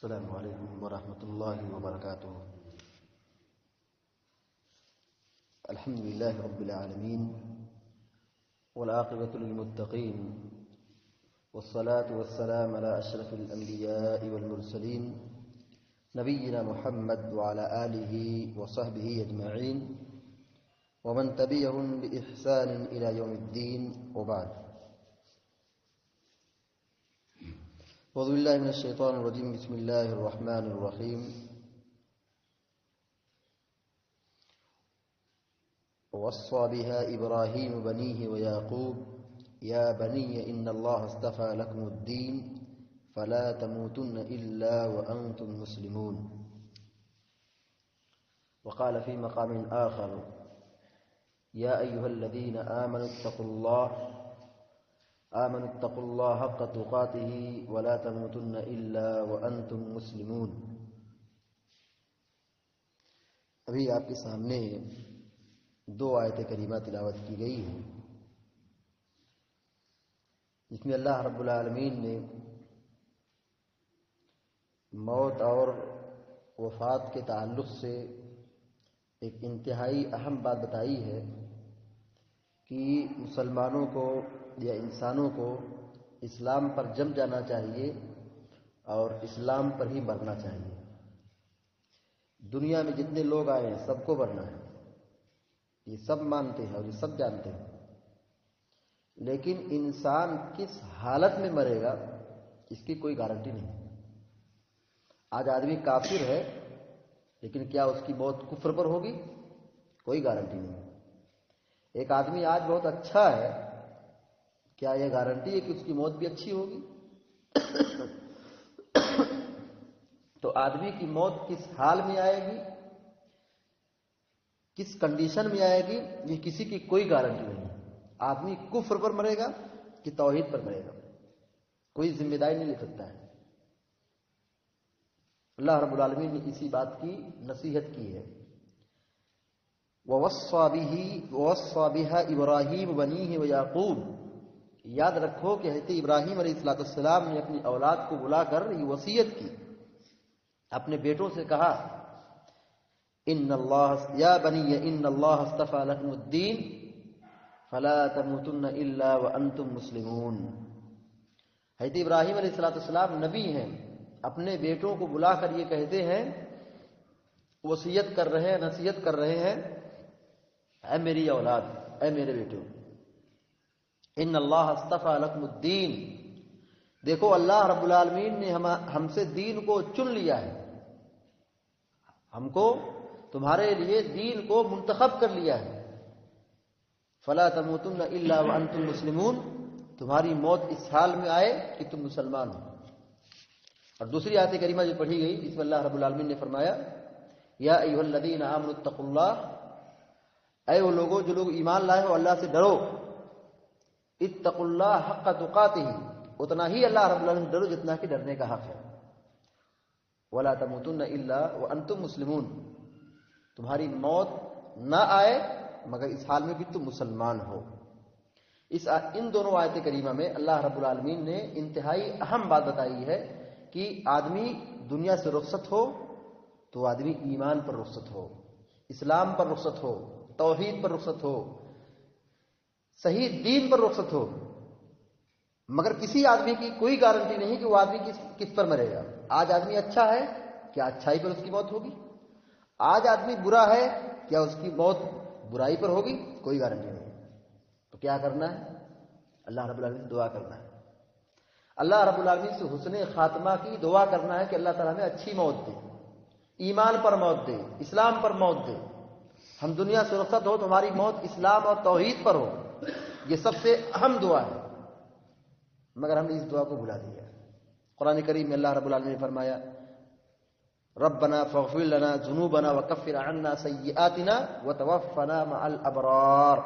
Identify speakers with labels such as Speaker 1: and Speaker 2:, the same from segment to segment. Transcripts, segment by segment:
Speaker 1: السلام علیکم ورحمۃ اللہ وبرکاتہ۔ الحمد للہ رب العالمین والعاقبۃ للمتقین والصلاة والسلام علی اشرف الانبیاء والمرسلین نبینا محمد وعلی آلہ وصحبہ اجمعین ومن تبعهم بإحسان إلى يوم الدین وبعد۔ اعوذ باللہ من الشیطان الرجیم، بسم اللہ الرحمن الرحیم۔ ووصى بها إبراهيم بنيه ويعقوب يا بني إن الله اصطفى لكم الدين فلا تموتن إلا وأنتم مسلمون۔ وقال في مقام آخر يا أيها الذين آمنوا اتقوا الله حق تقاته ولا تموتن إلا وأنتم مسلمون۔ ابھی آپ کے سامنے دو آیت کریمہ تلاوت کی گئی ہیں جس میں اللہ رب العالمین نے موت اور وفات کے تعلق سے ایک انتہائی اہم بات بتائی ہے کہ مسلمانوں کو یا انسانوں کو اسلام پر جم جانا چاہیے اور اسلام پر ہی مرنا چاہیے۔ دنیا میں جتنے لوگ آئے ہیں سب کو مرنا ہے، یہ سب مانتے ہیں اور یہ سب جانتے ہیں، لیکن انسان کس حالت میں مرے گا اس کی کوئی گارنٹی نہیں۔ آج آدمی کافر ہے لیکن کیا اس کی موت کفر پر ہوگی؟ کوئی گارنٹی نہیں۔ ایک آدمی آج بہت اچھا ہے، کیا یہ گارنٹی ہے کہ اس کی موت بھی اچھی ہوگی؟ تو آدمی کی موت کس حال میں آئے گی، کس کنڈیشن میں آئے گی، یہ کسی کی کوئی گارنٹی نہیں۔ آدمی کفر پر مرے گا کہ توحید پر مرے گا، کوئی ذمہ داری نہیں لے سکتا ہے۔ اللہ رب العالمین نے اسی بات کی نصیحت کی ہے۔ وَوَصَّى بِهَا إِبْرَاهِيمُ بَنِيهِ وَيَعْقُوبُ۔ یاد رکھو کہ حضرت ابراہیم علیہ السلام نے اپنی اولاد کو بلا کر یہ وصیت کی، اپنے بیٹوں سے کہا یا بنی ان اللہ اصطفى لكم الدین فلا تموتن الا وانتم مسلمون۔ حضرت ابراہیم علیہ السلام نبی ہیں، اپنے بیٹوں کو بلا کر یہ کہتے ہیں، وصیت کر رہے ہیں، نصیحت کر رہے ہیں، اے میری اولاد، اے میرے بیٹوں، ان اللہ اصطفى لكم الدین، دیکھو اللہ رب العالمین نے ہم سے دین کو چن لیا ہے، ہم کو تمہارے لیے دین کو منتخب کر لیا ہے۔ فلا تموتن الا وانتم مسلمون، تمہاری موت اس حال میں آئے کہ تم مسلمان ہو۔ اور دوسری آیت کریمہ جو پڑھی گئی اس میں اللہ رب العالمین نے فرمایا یا ایھا الذین آمنوا اتقوا اللہ، اے وہ لوگوں جو لوگ ایمان لائے ہو اللہ سے ڈرو، اتقوا اللہ حق تقاتہ، اتنا ہی اللہ رب العالمین ڈرو جتنا کہ ڈرنے کا حق ہے۔ ولا تموتن الا وانتم مسلمون، تمہاری موت نہ آئے مگر اس حال میں کہ تم مسلمان ہو۔ ان دونوں آیت کریمہ میں اللہ رب العالمین نے انتہائی اہم بات بتائی ہے کہ آدمی دنیا سے رخصت ہو تو آدمی ایمان پر رخصت ہو، اسلام پر رخصت ہو، توحید پر رخصت ہو، صحیح دین پر رخصت ہو، مگر کسی آدمی کی کوئی گارنٹی نہیں کہ وہ آدمی کس پر مرے گا۔ آج آدمی اچھا ہے، کیا اچھائی پر اس کی موت ہوگی؟ آج آدمی برا ہے، کیا اس کی موت برائی پر ہوگی؟ کوئی گارنٹی نہیں۔ تو کیا کرنا ہے؟ اللہ رب العالمین سے دعا کرنا ہے، اللہ رب العالمین سے حسن خاتمہ کی دعا کرنا ہے کہ اللہ تعالیٰ ہمیں اچھی موت دے، ایمان پر موت دے، اسلام پر موت دے، ہم دنیا سے رخصت ہو تو ہماری موت اسلام اور توحید پر ہو۔ یہ سب سے اہم دعا ہے، مگر ہم نے اس دعا کو بھلا دیا۔ قرآن کریم میں اللہ رب العالمین نے فرمایا ربنا فاغفر لنا ذنوبنا وکفر عنا سیئاتنا وتوفنا مع الابرار۔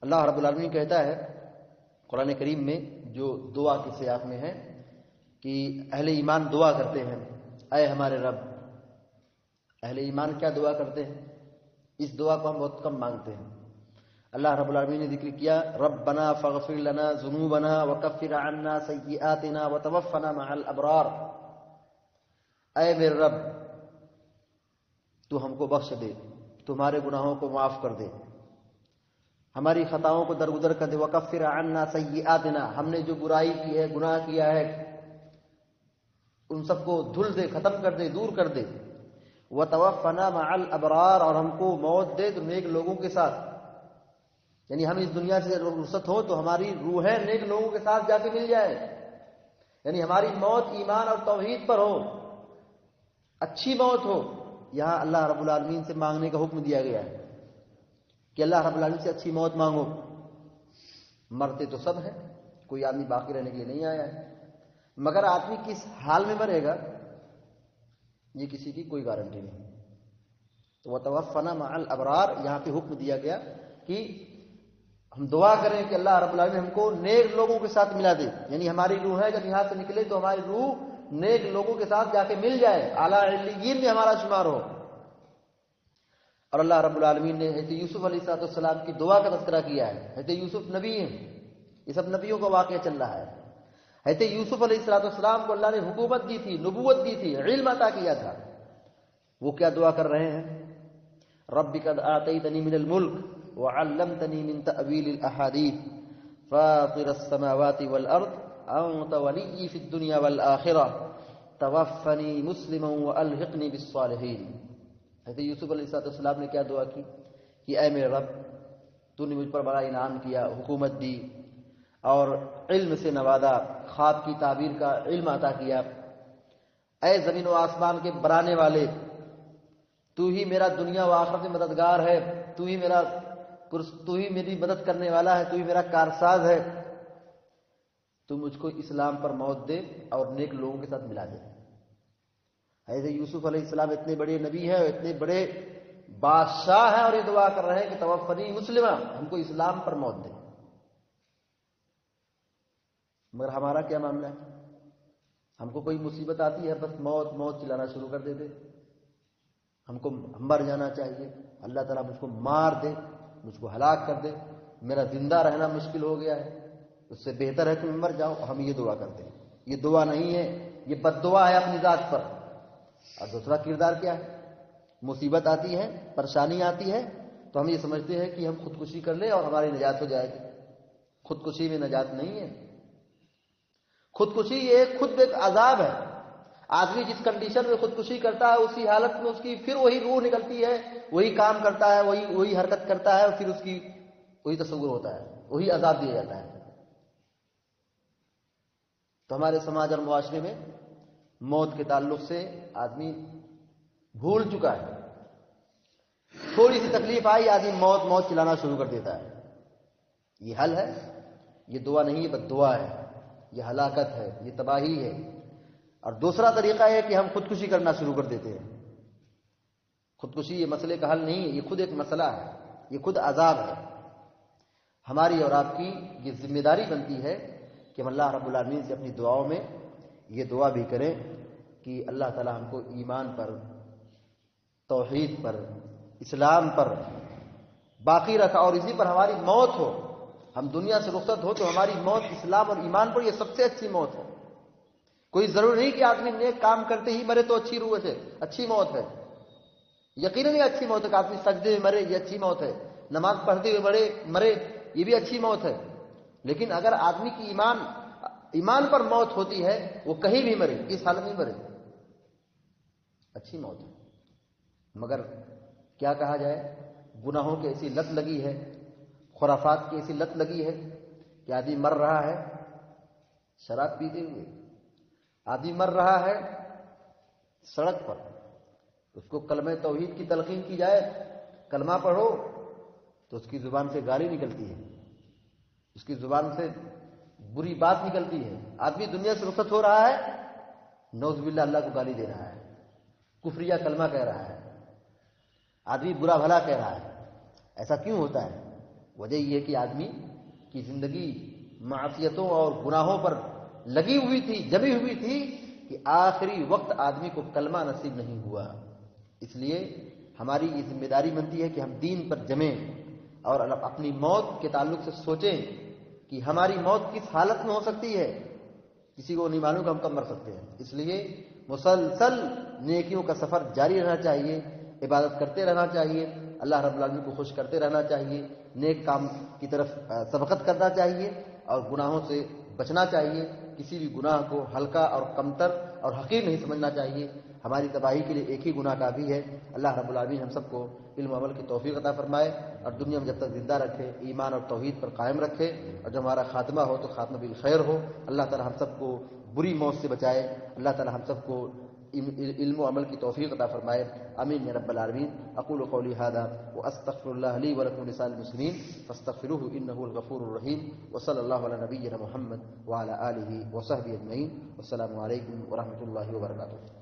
Speaker 1: اللہ رب العالمین کہتا ہے قرآن کریم میں جو دعا کے سیاق میں ہے کہ اہل ایمان دعا کرتے ہیں، اے ہمارے رب۔ اہل ایمان کیا دعا کرتے ہیں؟ اس دعا کو ہم بہت کم مانگتے ہیں۔ اللہ رب العالمین نے ذکر کیا ربنا فاغفر لنا ذنوبنا وکفر عنا سیئاتنا وتوفنا مع الابرار، اے میرے رب تو ہم کو بخش دے، تمہارے گناہوں کو معاف کر دے، ہماری خطاؤں کو درگزر کر دے، وکفر عنا سیئاتنا، ہم نے جو برائی کی ہے، گناہ کیا ہے، ان سب کو دھل دے، ختم کر دے، دور کر دے، وتوفنا مع الابرار، اور ہم کو موت دے تو نیک لوگوں کے ساتھ، یعنی ہم اس دنیا سے رخصت ہو تو ہماری روحیں نیک لوگوں کے ساتھ جا کے مل جائے، یعنی ہماری موت ایمان اور توحید پر ہو، اچھی موت ہو۔ یہاں اللہ رب العالمین سے مانگنے کا حکم دیا گیا ہے کہ اللہ رب العالمین سے اچھی موت مانگو۔ مرتے تو سب ہیں، کوئی آدمی باقی رہنے کے لیے نہیں آیا ہے، مگر آدمی کس حال میں مرے گا یہ کسی کی کوئی گارنٹی نہیں۔ تو وتوفنا مع الابرار، یہاں پہ حکم دیا گیا کہ ہم دعا کریں کہ اللہ رب العالمین ہم کو نیک لوگوں کے ساتھ ملا دے، یعنی ہماری روح ہے جب یہاں سے نکلے تو ہماری روح نیک لوگوں کے ساتھ جا کے مل جائے، اعلیٰ علیین میں ہمارا شمار ہو۔ اور اللہ رب العالمین نے حضرت یوسف علیہ السلام کی دعا کا تذکرہ کیا ہے۔ حضرت یوسف نبی ہیں، یہ سب نبیوں کا واقعہ چل رہا ہے۔ حضرت یوسف علیہ السلام کو اللہ نے حکومت دی تھی، نبوت دی تھی، علم عطا کیا تھا، وہ کیا دعا کر رہے ہیں؟ رب قد آتیتنی من الملک وعلمتنی من تأویل الاحادیث فاطر السماوات والارض انت ولی فی الدنیا والآخرہ توفنی مسلما والحقنی بالصالحین۔ حضرت یوسف علیہ السلام نے کیا دعا کی کہ اے میرے رب تو نے مجھ پر بڑا انعام کیا، حکومت دی اور علم سے نوازا، خواب کی تعبیر کا علم عطا کیا۔ اے زمین و آسمان کے بنانے والے، تو ہی میرا دنیا و آخرت میں مددگار ہے، تو ہی میری مدد کرنے والا ہے، تو ہی میرا کارساز ہے، تو مجھ کو اسلام پر موت دے اور نیک لوگوں کے ساتھ ملا دے۔ حضرت یوسف علیہ السلام اتنے بڑے نبی ہیں، اتنے بڑے بادشاہ ہیں، اور یہ دعا کر رہے ہیں کہ توفنی مسلمہ، ہم کو اسلام پر موت دے۔ مگر ہمارا کیا معاملہ ہے؟ ہم کو کوئی مصیبت آتی ہے بس موت موت چلانا شروع کر دیتے، ہم کو مر جانا چاہیے، اللہ تعالیٰ مجھ کو مار دے، مجھ کو ہلاک کر دے، میرا زندہ رہنا مشکل ہو گیا ہے، اس سے بہتر ہے کہ میں مر جاؤں۔ ہم یہ دعا کرتے ہیں، یہ دعا نہیں ہے، یہ بد دعا ہے اپنی ذات پر۔ اور دوسرا کردار کیا ہے؟ مصیبت آتی ہے، پریشانی آتی ہے تو ہم یہ سمجھتے ہیں کہ ہم خودکشی کر لیں اور ہماری نجات ہو جائے گی۔ خودکشی میں نجات نہیں ہے، خودکشی یہ خود ایک عذاب ہے۔ آدمی جس کنڈیشن میں خودکشی کرتا ہے اسی حالت میں اس کی پھر وہی روح نکلتی ہے، وہی کام کرتا ہے، وہی حرکت کرتا ہے، اور پھر اس کی وہی تصور ہوتا ہے، وہی عذاب دیا جاتا ہے۔ تو ہمارے سماج اور معاشرے میں موت کے تعلق سے آدمی بھول چکا ہے، تھوڑی سی تکلیف آئی آدمی موت موت چلانا شروع کر دیتا ہے۔ یہ حل ہے؟ یہ دعا نہیں، یہ بد دعا ہے، یہ ہلاکت ہے، یہ تباہی ہے۔ اور دوسرا طریقہ ہے کہ ہم خودکشی کرنا شروع کر دیتے ہیں۔ خودکشی یہ مسئلے کا حل نہیں ہے، یہ خود ایک مسئلہ ہے، یہ خود عذاب ہے۔ ہماری اور آپ کی یہ ذمہ داری بنتی ہے کہ ہم اللہ رب العالمین سے اپنی دعاؤں میں یہ دعا بھی کریں کہ اللہ تعالی ہم کو ایمان پر، توحید پر، اسلام پر باقی رکھا، اور اسی پر ہماری موت ہو، ہم دنیا سے رخصت ہو تو ہماری موت اسلام اور ایمان پر یہ سب سے اچھی موت ہے۔ کوئی ضروری نہیں کہ آدمی نیک کام کرتے ہی مرے تو اچھی روح ہے، اچھی موت ہے، یقیناً یہ اچھی موت ہے کہ آدمی سجدے میں مرے، یہ اچھی موت ہے، نماز پڑھتے ہوئے مرے یہ بھی اچھی موت ہے۔ لیکن اگر آدمی کی ایمان پر موت ہوتی ہے، وہ کہیں بھی مرے، اس حالت میں مرے، اچھی موت ہے۔ مگر کیا کہا جائے، گناہوں کی ایسی لت لگی ہے، خرافات کی ایسی لت لگی ہے کہ آدمی مر رہا ہے شراب پیتے ہوئے، آدمی مر رہا ہے سڑک پر، اس کو کلمہ توحید کی تلقین کی جائے، کلمہ پڑھو تو اس کی زبان سے گالی نکلتی ہے، اس کی زبان سے بری بات نکلتی ہے۔ آدمی دنیا سے رخصت ہو رہا ہے، نعوذ باللہ اللہ کو گالی دے رہا ہے، کفریہ کلمہ کہہ رہا ہے، آدمی برا بھلا کہہ رہا ہے۔ ایسا کیوں ہوتا ہے؟ وجہ یہ ہے کہ آدمی کی زندگی معصیتوں اور گناہوں پر لگی ہوئی تھی، جمی ہوئی تھی، کہ آخری وقت آدمی کو کلمہ نصیب نہیں ہوا۔ اس لیے ہماری یہ ذمہ داری بنتی ہے کہ ہم دین پر جمیں اور اپنی موت کے تعلق سے سوچیں کہ ہماری موت کس حالت میں ہو سکتی ہے، کسی کو نہیں معلوم کہ ہم کب مر سکتے ہیں۔ اس لیے مسلسل نیکیوں کا سفر جاری رہنا چاہیے، عبادت کرتے رہنا چاہیے، اللہ رب العالمین کو خوش کرتے رہنا چاہیے، نیک کام کی طرف سبقت کرنا چاہیے اور گناہوں سے بچنا چاہیے، کسی بھی گناہ کو ہلکا اور کمتر اور حقیر نہیں سمجھنا چاہیے۔ ہماری تباہی کے لیے ایک ہی گناہ کافی ہے۔ اللہ رب العالمین ہم سب کو علم و عمل کی توفیق عطا فرمائے اور دنیا میں جب تک زندہ رکھے ایمان اور توحید پر قائم رکھے، اور جب ہمارا خاتمہ ہو تو خاتمہ بالخیر ہو۔ اللہ تعالی ہم سب کو بری موت سے بچائے، اللہ تعالی ہم سب کو علم و عمل کی توفیق عطا فرمائے، آمین یا رب العالمین۔ اقول قولی ھذا واستغفر الله لي ولكم ولسائر المسلمين فاستغفروه انه هو الغفور الرحيم، وصلى الله على نبينا محمد وعلى اله وصحبه اجمعين، والسلام عليكم ورحمة الله وبركاته۔